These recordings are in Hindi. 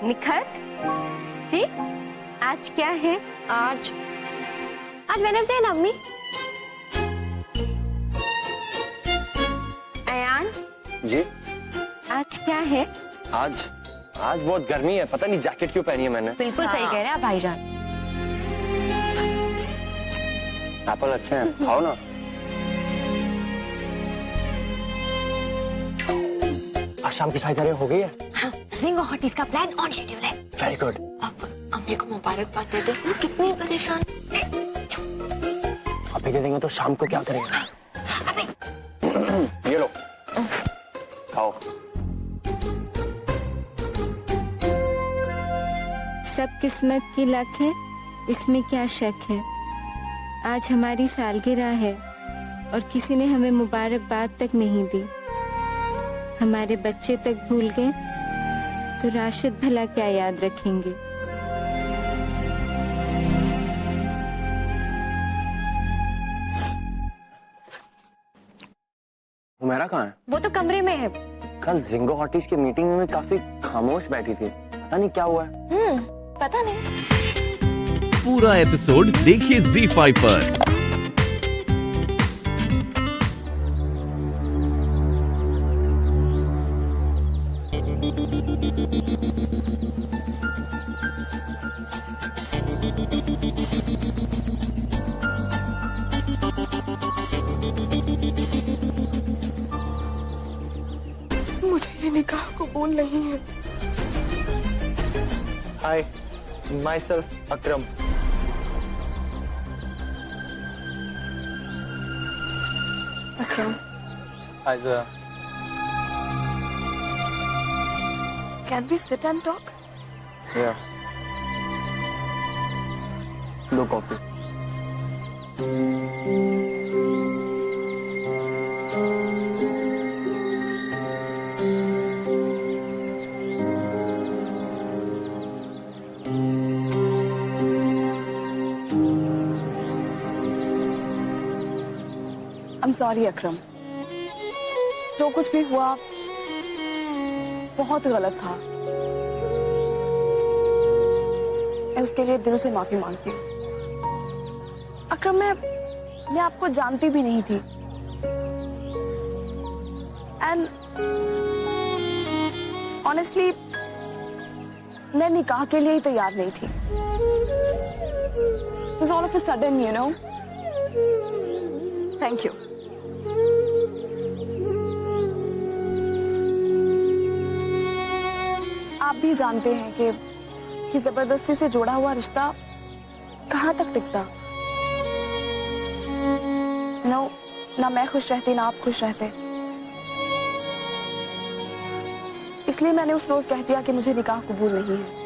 निखत जी, आज क्या है? आज वेडनेसडे है ना अम्मी। अयान जी आज क्या है? आज बहुत गर्मी है, पता नहीं जैकेट क्यों पहनी है मैंने। बिल्कुल सही कह रहे हैं आप भाईजान। एप्पल अच्छे हैं, खाओ ना। आज शाम की साइड हो गई है। हाँ, जिंगो हॉटीज का प्लान ऑन शेड्यूल है। Very good. अब अम्मी को मुबारकबाद दे दे, वो कितनी परेशान। अभी दे देंगे तो शाम को क्या करेंगे? ये लो, खाओ। सब किस्मत की लक है, इसमें क्या शक है। आज हमारी सालगिरह है और किसी ने हमें मुबारकबाद तक नहीं दी। हमारे बच्चे तक भूल गए तो राशिद भला क्या याद रखेंगे। हुमैरा कहाँ है? वो तो कमरे में है। कल जिंगो हॉटीज की मीटिंग में काफी खामोश बैठी थी, पता नहीं क्या हुआ है। पता नहीं। पूरा एपिसोड देखिए ZEE5 पर। मुझे ये निकाह कबूल नहीं है। हाय, myself Akram. Akram, hi sir. can we sit and talk? या लो कॉफी। I'm sorry अकरम, जो कुछ भी हुआ बहुत गलत था। मैं उसके लिए दिल से माफी मांगती हूँ। अकरम, मैं आपको जानती भी नहीं थी एंड ऑनेस्टली मैं निकाह के लिए ही तैयार नहीं थी। It was all of a sudden, you know. Thank you. आप भी जानते हैं कि जबरदस्ती से जोड़ा हुआ रिश्ता कहाँ तक टिकता। नो, ना मैं खुश रहती ना आप खुश रहते। इसलिए मैंने उस रोज कह दिया कि मुझे निकाह कबूल नहीं है।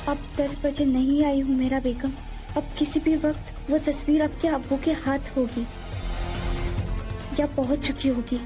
अब 10 बजे नहीं आई हूँ मेरा बेगम। अब किसी भी वक्त वो तस्वीर आपके अब्बू के हाथ होगी या पहुंच चुकी होगी।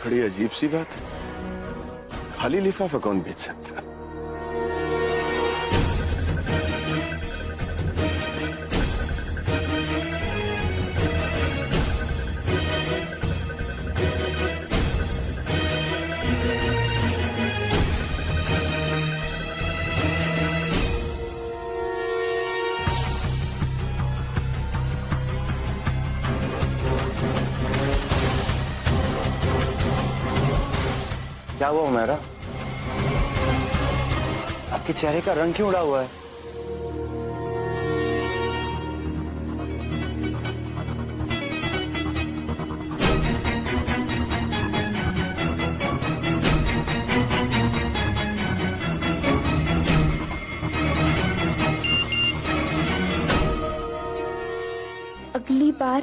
बड़ी अजीब सी बात है, खाली लिफाफा कौन बेच सकता है? क्या हुआ हुमैरा? आपके चेहरे का रंग क्यों उड़ा हुआ है? अगली बार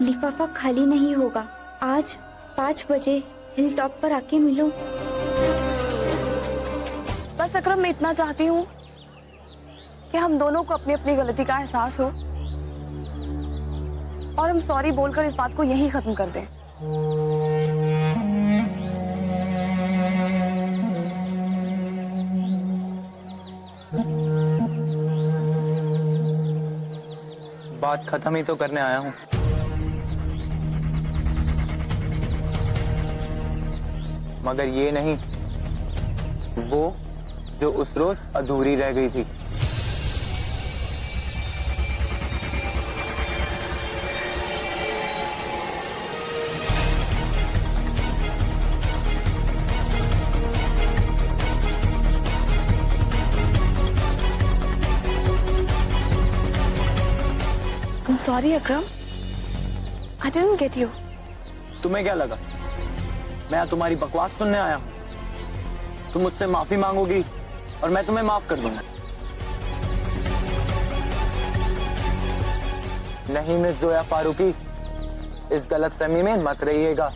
लिफाफा खाली नहीं होगा। आज 5 बजे हिल टॉप पर आके मिलो। बस अकरम, मैं इतना चाहती हूँ कि हम दोनों को अपनी अपनी गलती का एहसास हो और हम सॉरी बोलकर इस बात को यहीं खत्म कर दें। बात खत्म ही तो करने आया हूँ। मगर ये नहीं, वो जो उस रोज अधूरी रह गई थी। I'm sorry Akram, I didn't get you. तुम्हें क्या लगा मैं यहाँ तुम्हारी बकवास सुनने आया हूँ? तुम मुझसे माफी मांगोगी और मैं तुम्हें माफ कर दूंगा। नहीं मिस जोया फारूकी, इस गलतफहमी में मत रहिएगा।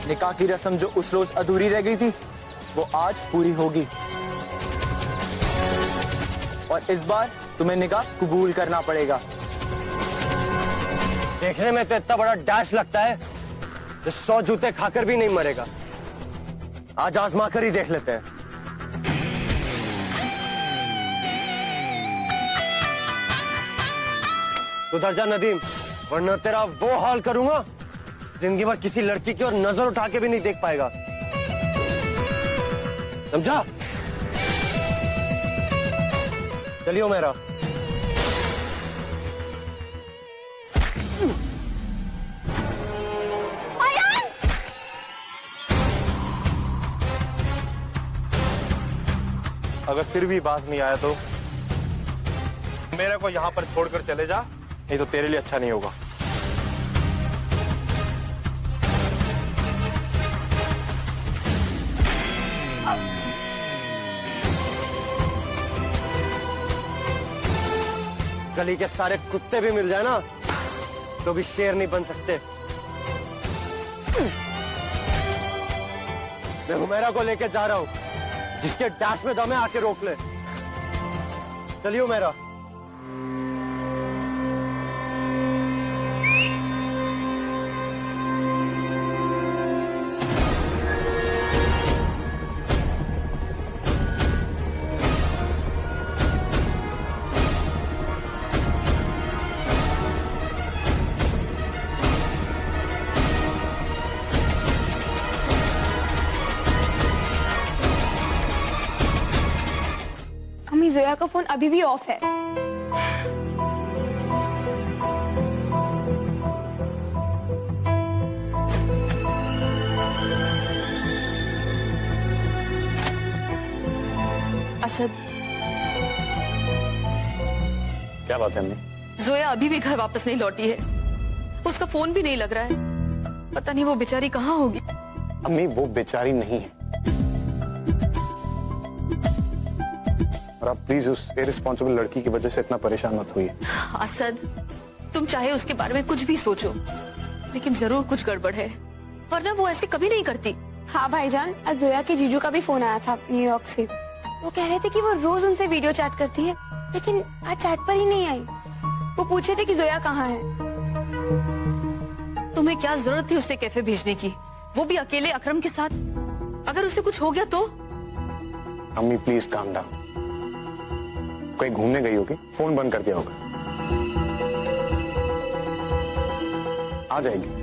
निकाह की रस्म जो उस रोज अधूरी रह गई थी, वो आज पूरी होगी। और इस बार तुम्हें निकाह कबूल करना पड़ेगा। देखने में तो इतना बड़ा डैश लगता है, 100 जूते खाकर भी नहीं मरेगा। आज आजमा कर ही देख लेते हैं। सुधर जा नदीम, वरना तेरा वो हाल करूंगा जिंदगी भर किसी लड़की की और नजर उठा के भी नहीं देख पाएगा। समझा? चलियो मेरा। अगर फिर भी बात नहीं आया तो मेरे को यहाँ पर छोड़कर चले जा, नहीं तो तेरे लिए अच्छा नहीं होगा। गली के सारे कुत्ते भी मिल जाए ना, तो भी शेर नहीं बन सकते। मैं हुमैरा को लेके जा रहा हूँ, जिसके डैश में दम है आके रोक ले। चलिए हुमैरा। अम्मी, जोया का फोन अभी भी ऑफ है। असद, क्या बात है अम्मी? जोया अभी भी घर वापस नहीं लौटी है। उसका फोन भी नहीं लग रहा है। पता नहीं वो बेचारी कहाँ होगी। अम्मी, वो बेचारी नहीं है। और आप प्लीज उस इररिस्पॉन्सिबल लड़की की वजह से इतना परेशान मत होइए। असद, तुम चाहे उसके बारे में कुछ भी सोचो, लेकिन जरूर कुछ गड़बड़ है, वरना वो ऐसे कभी नहीं करती। हाँ भाईजान, आज जोया के जीजू का भी फोन आया था न्यूयॉर्क से। वो कह रहे थे कि वो रोज उनसे वीडियो चैट करती है, लेकिन आज चैट पर ही नहीं आई। वो पूछे थे कि जोया कहाँ है। तुम्हें क्या जरूरत थी उसे कैफे भेजने की, वो भी अकेले अकरम के साथ? अगर उसे कुछ हो गया तो? अम्मी प्लीज काम डाउन। कहीं घूमने गई होगी, फोन बंद कर दिया होगा, आ जाएगी।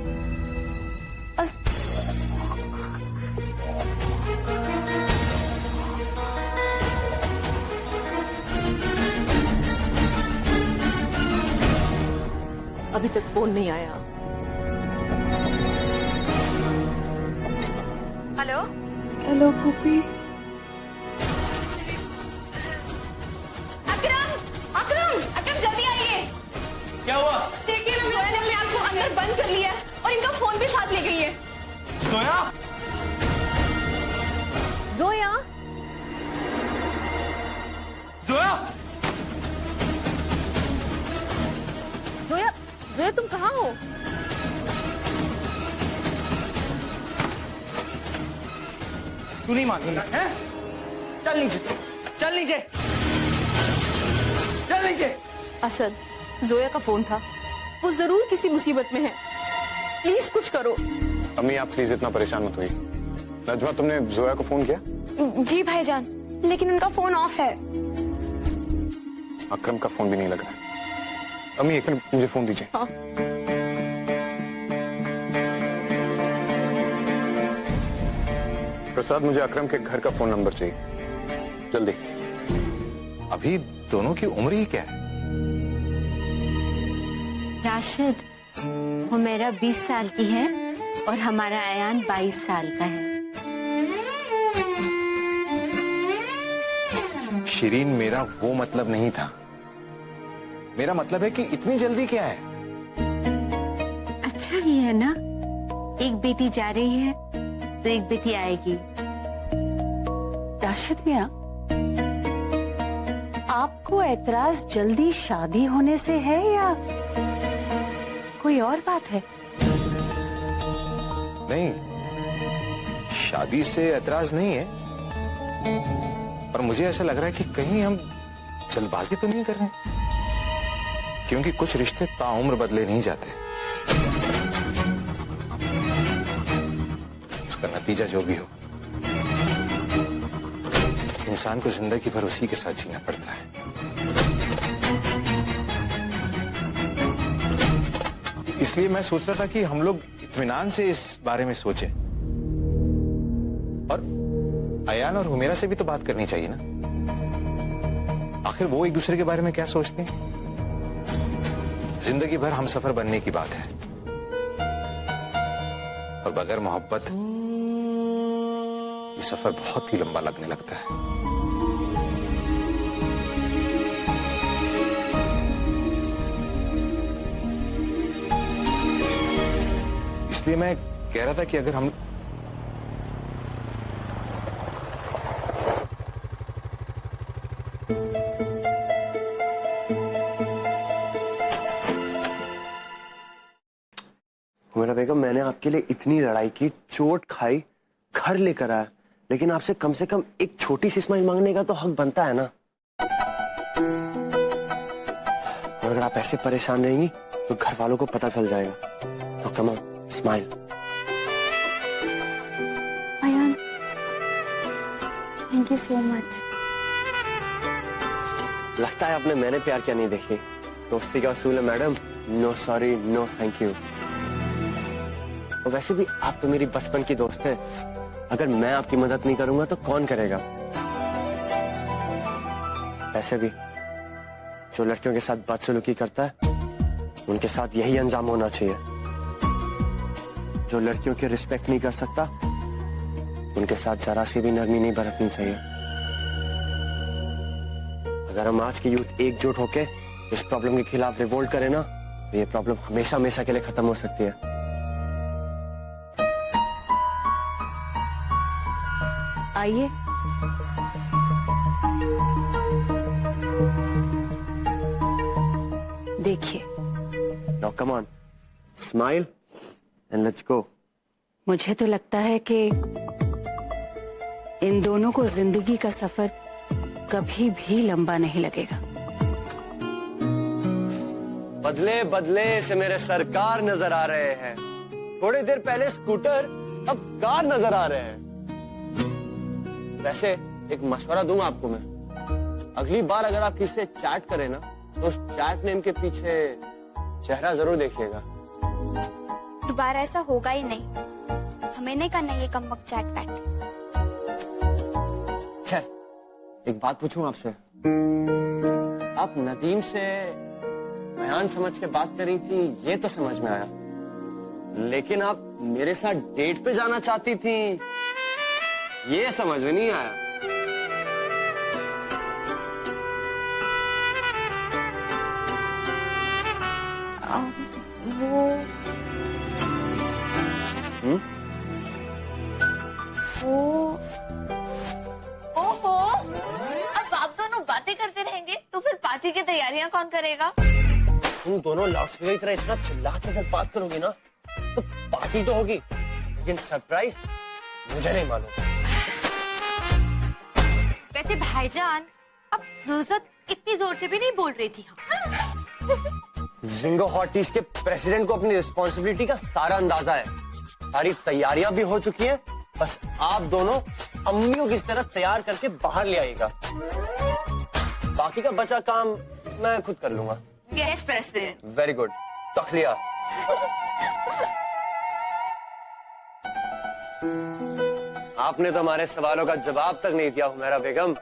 अभी तक फोन नहीं आया। Hello hello Bhupi. अकरम, अकरम, अकरम जल्दी आइए। क्या हुआ? देखिए ना, जोया ने अपने आप को अंदर बंद कर लिया है और इनका फोन भी साथ ले गई है। जोया? जोया? जोया? जोया, जोया तुम कहाँ हो? तू नहीं मानेगा हैं? चल नीचे, चल नीचे, चल नीचे। असद, जोया का फोन था, वो जरूर किसी मुसीबत में है, प्लीज कुछ करो। अम्मी आप प्लीज इतना परेशान मत होइए। नजमा तुमने जोया को फोन किया? जी भाईजान, लेकिन उनका फोन ऑफ है। अकरम का फोन भी नहीं लग रहा है। अम्मी एक मिनट मुझे फोन दीजिए। हाँ। प्रसाद मुझे अकरम के घर का फोन नंबर चाहिए, जल्दी। अभी दोनों की उम्र ही क्या है? राशिद, वो मेरा 20 साल की है और हमारा अयान 22 साल का है। शिरीन, मेरा वो मतलब नहीं था। मेरा मतलब है कि इतनी जल्दी क्या है? अच्छा ही है ना, एक बेटी जा रही है तो एक बेटी आएगी। राशिद मियां, आपको एतराज जल्दी शादी होने से है या कोई और बात है? नहीं, शादी से एतराज नहीं है, पर मुझे ऐसा लग रहा है कि कहीं हम जल्दबाजी तो नहीं कर रहे हैं, क्योंकि कुछ रिश्ते ताउम्र बदले नहीं जाते। उसका नतीजा जो भी हो, इंसान को जिंदगी भर उसी के साथ जीना पड़ता है। इसलिए मैं सोच रहा था कि हम लोग इत्मीनान से इस बारे में सोचें, और अयान और हुमेरा से भी तो बात करनी चाहिए ना। आखिर वो एक दूसरे के बारे में क्या सोचते हैं? जिंदगी भर हम सफर बनने की बात है, और बगैर मोहब्बत ये सफर बहुत ही लंबा लगने लगता है। इसलिए मैं कह रहा था कि अगर हम मेरा बेगम, मैंने आपके लिए इतनी लड़ाई की, चोट खाई, घर लेकर आया, लेकिन आपसे कम से कम एक छोटी सी स्माइल मांगने का तो हक बनता है ना। और अगर आप ऐसे परेशान रहेंगी तो घर वालों को पता चल जाएगा। तो come on, smile. Ayaan, thank you so much. लगता है आपने मैंने प्यार किया नहीं देखी। दोस्ती का असूल है madam, no sorry no thank you. और वैसे भी आप तो मेरी बचपन की दोस्त है, अगर मैं आपकी मदद नहीं करूंगा तो कौन करेगा? वैसे भी जो लड़कियों के साथ बदसलूकी करता है उनके साथ यही अंजाम होना चाहिए। जो लड़कियों की रिस्पेक्ट नहीं कर सकता उनके साथ जरा सी भी नरमी नहीं बरतनी चाहिए। अगर हम आज की यूथ एकजुट होके इस प्रॉब्लम के खिलाफ रिवोल्ट करें ना, तो ये प्रॉब्लम हमेशा हमेशा के लिए खत्म हो सकती है। आइए। देखिए, now come on, smile and let's go. मुझे तो लगता है कि इन दोनों को जिंदगी का सफर कभी भी लंबा नहीं लगेगा। बदले बदले से मेरे सरकार नजर आ रहे हैं। थोड़ी देर पहले स्कूटर, अब कार नजर आ रहे हैं। वैसे एक मशवरा दूं आपको मैं, अगली बार अगर आप किसी से चैट करें ना, तो उस चैट नेम के पीछे चेहरा जरूर देखिएगा। दोबारा ऐसा होगा ही नहीं। हमें नहीं करना ये कमबख्त चैट पैट। खैर, एक बात पूछूं आपसे, आप नदीम से बयान समझ के बात करी थी, ये तो समझ में आया, लेकिन आप मेरे साथ डेट पे जाना चाहती थी, ये समझ में नहीं आया। ओहो, अब आप दोनों बातें करते रहेंगे तो फिर पार्टी की तैयारियां कौन करेगा? तुम दोनों लाउडस्पीकर की तरह इतना चिल्ला के अगर बात करोगे ना, तो पार्टी तो होगी, लेकिन सरप्राइज मुझे नहीं मालूम। वैसे भाईजान, अब नुसरत इतनी जोर से भी नहीं बोल रही थी। जिंगो हॉटीज के प्रेसिडेंट को अपनी रिस्पॉन्सिबिलिटी का सारा अंदाजा है। सारी तैयारियां भी हो चुकी हैं, बस आप दोनों अम्मियों की तरह तैयार करके बाहर ले आइएगा। बाकी का बचा काम मैं खुद कर लूंगा। Yes president. वेरी गुड, तखलिया। आपने तो हमारे सवालों का जवाब तक नहीं दिया हुमैरा बेगम।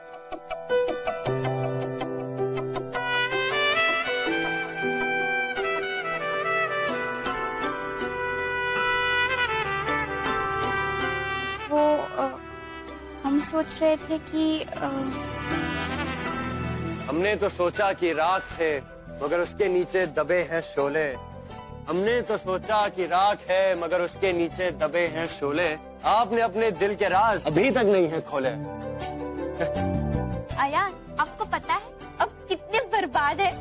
हम सोच रहे थे कि हमने तो सोचा कि राख है मगर उसके नीचे दबे हैं शोले। हमने तो सोचा कि राख है मगर उसके नीचे दबे हैं शोले। आपने अपने दिल के राज अभी तक नहीं है खोले। अयान, आपको पता है अब कितने बर्बाद है?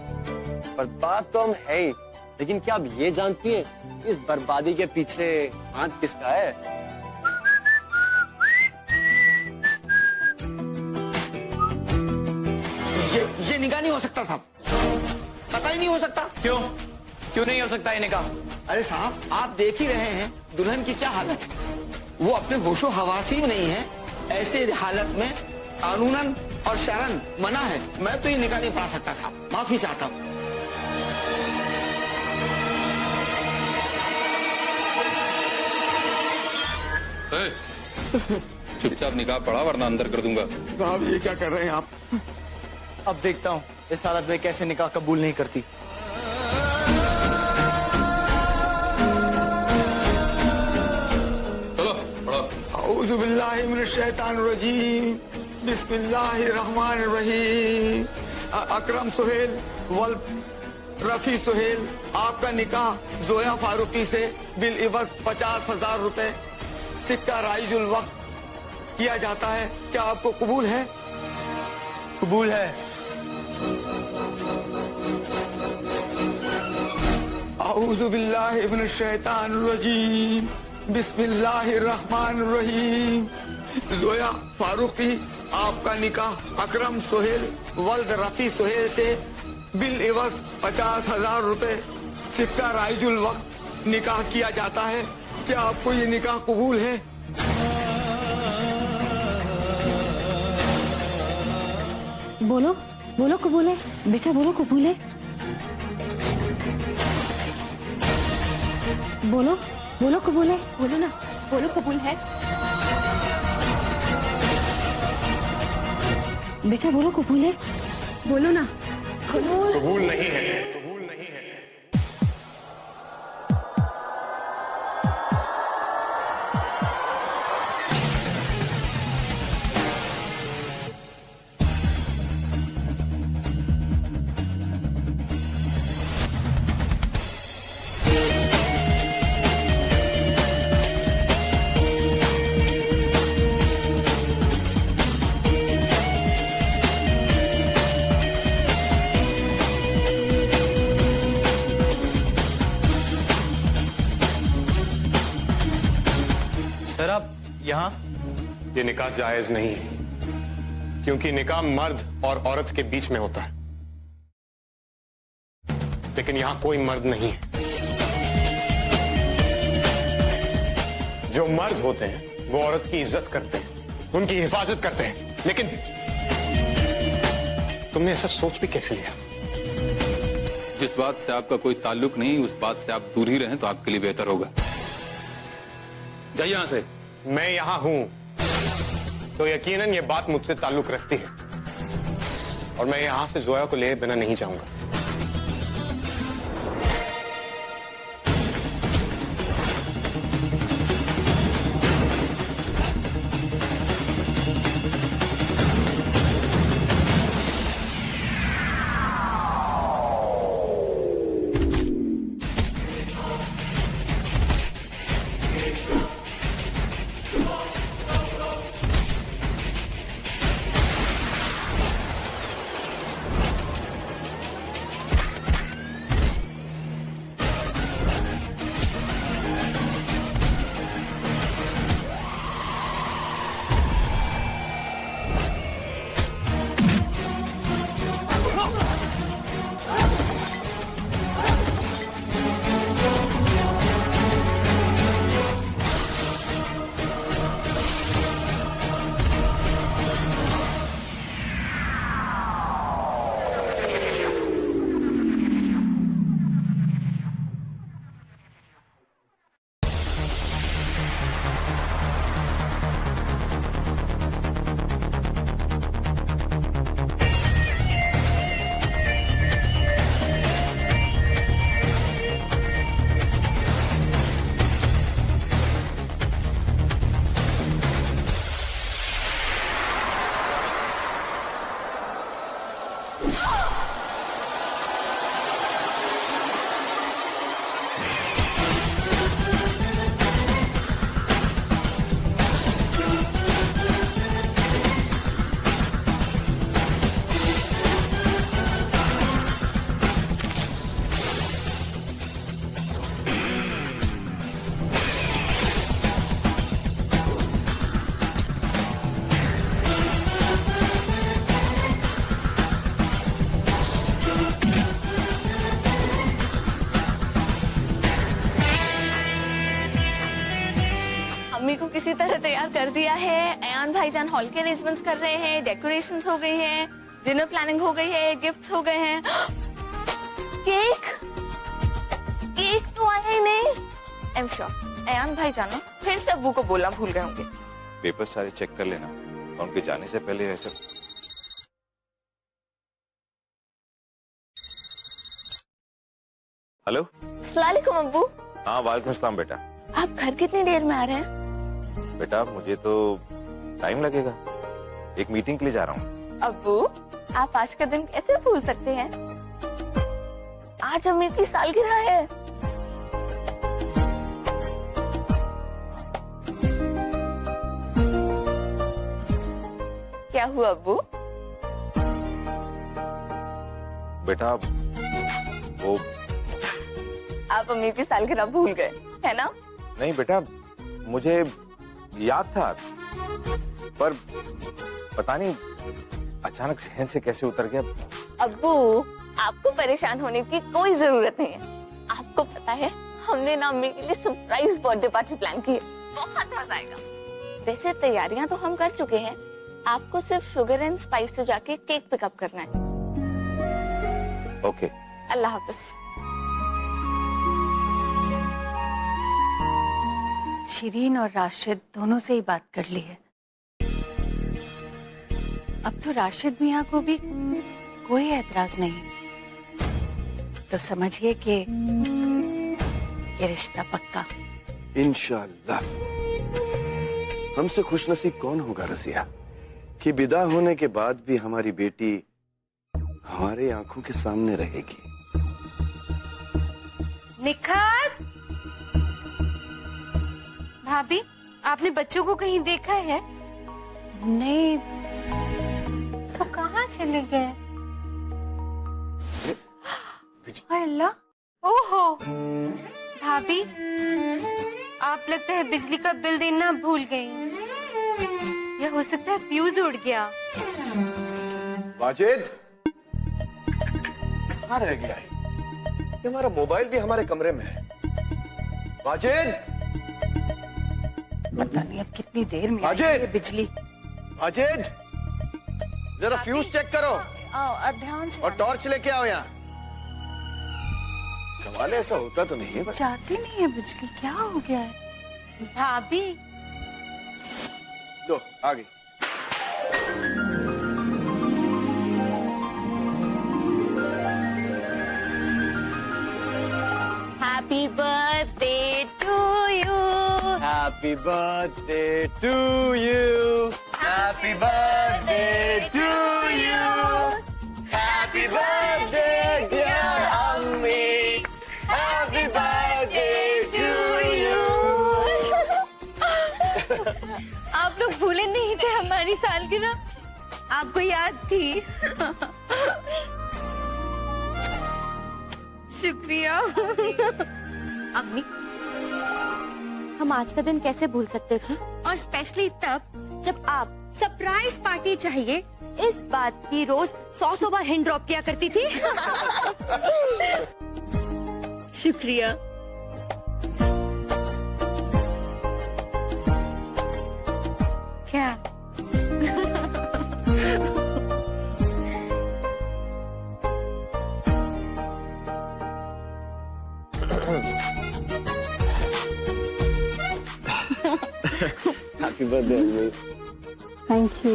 बर्बाद तो हम है ही, लेकिन क्या आप ये जानती है इस बर्बादी के पीछे हाथ किसका है? ये निकाह नहीं हो सकता साहब, पता ही नहीं हो सकता। क्यों नहीं हो सकता ये निकाह? अरे साहब, आप देख ही रहे हैं दुल्हन की क्या हालत है। वो अपने होशो हवासी में नहीं है। ऐसे हालत में कानूनन और शरन मना है। मैं तो ये निकाह नहीं पढ़ा सकता साहब, माफी चाहता हूँ। चुपचाप निकाह पढ़ा वरना अंदर कर दूंगा। साहब, ये क्या कर रहे हैं आप? अब देखता हूँ इस हालत में कैसे निकाह कबूल नहीं करती। चलो पढ़ो। औज़ु बिल्लाहि मिनश शैतानिर रजीम, बिस्मिल्लाहिर रहमानिर रहीम। अकरम सुहेल वल रफी सुहेल, आपका निकाह जोया फारूकी से बिल इवज 50,000 रुपए सिक्का राइजुल वक्त किया जाता है। क्या आपको कबूल है? कबूल है। औज़ु बिल्लाहि मिनश शैतानिर रजीम, बिस्मिल्लाहिर रहमानिर रहीम। जोया फारूकी, आपका निकाह अकरम सुहेल वल्द रफी सुहेल से बिल इवज 50,000 रुपए सिक्का राइजुल वक्त निकाह किया जाता है। क्या आपको ये निकाह कबूल है? बोलो बोलो कबूल है बेटा, बोलो कबूल है। बोलो बोलो कबूल है, बोलो ना, बोलो कबूल है बेटा, बोलो कबूल है, बोलो ना। कबूल नहीं है। ये निकाह जायज नहीं है, क्योंकि निकाह मर्द और औरत के बीच में होता है। लेकिन यहां कोई मर्द नहीं है। जो मर्द होते हैं वो औरत की इज्जत करते हैं, उनकी हिफाजत करते हैं। लेकिन तुमने ऐसा सोच भी कैसे लिया? जिस बात से आपका कोई ताल्लुक नहीं, उस बात से आप दूर ही रहें तो आपके लिए बेहतर होगा। जाइए यहां से। मैं यहां हूं तो यकीनन ये बात मुझसे ताल्लुक रखती है, और मैं यहां से जोया को ले बिना नहीं जाऊंगा। अम्मी को किसी तरह तैयार कर दिया है। अयान भाईजान हॉल के अरेंजमेंट्स कर रहे हैं, डेकोरेशंस हो गई हैं, डिनर प्लानिंग हो गई है, गिफ्ट्स हो गए हैं। केक केक तो आया ही नहीं। आई एम श्योर अयान भाईजान फिर से अब्बू को बोलना भूल गए होंगे। पेपर सारे चेक कर लेना, और उनके जाने से पहले ऐसे। हेलो। अस्सलाम वालेकुम अब्बू। हाँ वालेकुम अस्सलाम बेटा। आप घर कितनी देर में आ रहे हैं? बेटा मुझे तो टाइम लगेगा, एक मीटिंग के लिए जा रहा हूँ। अब्बू आप आज का दिन कैसे भूल सकते हैं? आज अम्मी की सालगिरह है। क्या हुआ अब्बू? बेटा वो आप अम्मी की सालगिरह भूल गए है ना? नहीं बेटा, मुझे याद था, पर पता नहीं अचानक जहन से कैसे उतर गया। अब्बू आपको परेशान होने की कोई जरूरत नहीं है। आपको पता है हमने ना अम्मी के लिए सरप्राइज बर्थडे पार्टी प्लान की है, बहुत मजा आएगा। वैसे तैयारियां तो हम कर चुके हैं, आपको सिर्फ शुगर एंड स्पाइस से जाके केक पिकअप करना है। ओके। अल्लाह हाफिज। शिरीन और राशिद दोनों से ही बात कर ली है। अब तो राशिद मियाँ को भी कोई एतराज नहीं, तो समझिए कि ये रिश्ता पक्का। इंशाअल्लाह। हमसे खुशनसीब कौन होगा रसिया कि विदा होने के बाद भी हमारी बेटी हमारे आंखों के सामने रहेगी। निखात, भाभी आपने बच्चों को कहीं देखा है? नहीं। तो कहाँ चले गए? अल्लाह। ओहो भाभी, आप लगता है बिजली का बिल देना भूल गई। या हो सकता है फ्यूज उड़ गया। वाजिद कहाँ रह गया है? ये हमारा मोबाइल भी हमारे कमरे में है। वाजिद, पता नहीं अब कितनी देर में वाजिद! आएगी ये बिजली। वाजिद, जरा फ्यूज चेक करो ध्यान से और टॉर्च लेके आओ यहाँ। कमाल, ऐसा होता तो नहीं है बस। जाती नहीं है बिजली, क्या हो गया है? भाभी लो आ गई। Happy birthday to you, happy birthday to you, happy birthday to you, happy birthday dear अम्मी, हैप्पी बर्थडे टू यू। आप लोग भूले नहीं थे हमारी सालगिरह, आपको याद थी। शुक्रिया। अम्मी, हम आज का दिन कैसे भूल सकते थे? और स्पेशली तब जब आप सरप्राइज पार्टी चाहिए इस बात की रोज 100 बार हिंट ड्रॉप किया करती थी। शुक्रिया। क्या हैप्पी बर्थडे। Thank you.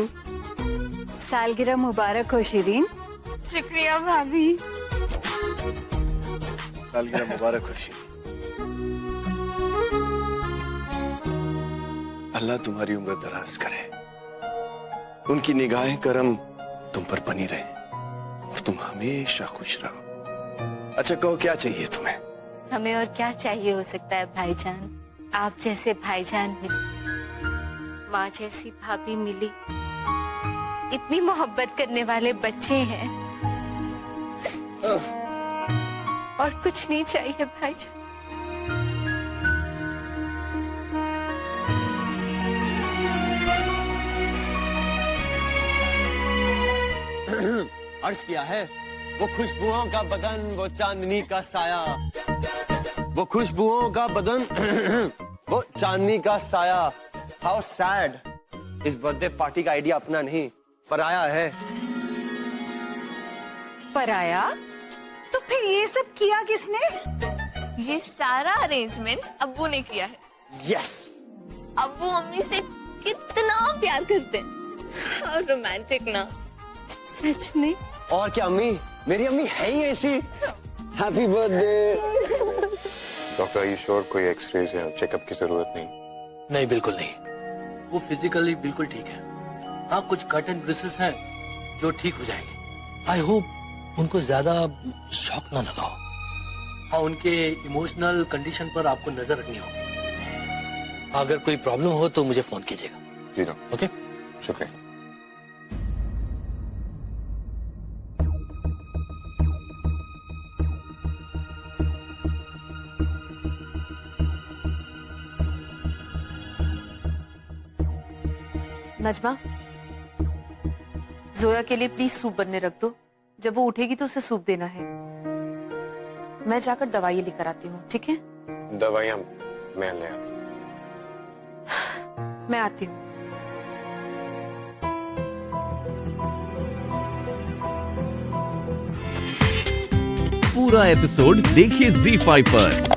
सालगिरह मुबारक हो शिरीन। शुक्रिया भाभी। सालगिरह मुबारक हो शिरीन। अल्लाह तुम्हारी उम्र दराज करे, उनकी निगाहें करम तुम पर बनी रहे और तुम हमेशा खुश रहो। अच्छा कहो, क्या चाहिए तुम्हें? हमें और क्या चाहिए हो सकता है भाईजान? आप जैसे भाईजान मिले, माँ जैसी भाभी मिली, इतनी मोहब्बत करने वाले बच्चे हैं, और कुछ नहीं चाहिए भाईजान। अर्ज किया है, वो खुशबुओं का बदन, वो चांदनी का साया, वो खुशबुओं का बदन वो चांदनी का साया। हाउ सैड, इस बर्थडे पार्टी का आइडिया अपना नहीं पराया है। पराया? तो फिर ये सब किया किसने? ये सारा अरेंजमेंट अब्बू ने किया है। यस, अब्बू अम्मी से कितना प्यार करते हैं, और रोमांटिक ना। सच में? और क्या अम्मी, मेरी अम्मी है ही ऐसी। Happy birthday. Doctor R you sure कोई एक्सरेज या चेकअप की जरूरत नहीं? नहीं, बिल्कुल नहीं, वो फिजिकली बिल्कुल ठीक है। हाँ, कुछ कट एंड ब्रेसेस हैं जो ठीक हो जाएंगे। आई होप उनको ज्यादा शॉक ना लगाओ। हाँ, उनके इमोशनल कंडीशन पर आपको नजर रखनी होगी। अगर कोई प्रॉब्लम हो तो मुझे फोन कीजिएगा। जी डॉक्टर। ओके, शुक्रिया। नजमा, जोया के लिए प्लीज सूप बनने रख दो। जब वो उठेगी तो उसे सूप देना है। मैं जाकर दवाई लेकर आती हूँ, ठीक है? दवाइयाँ मैं ले आता हूँ। मैं आती हूँ। पूरा एपिसोड देखिए ZEE5 पर।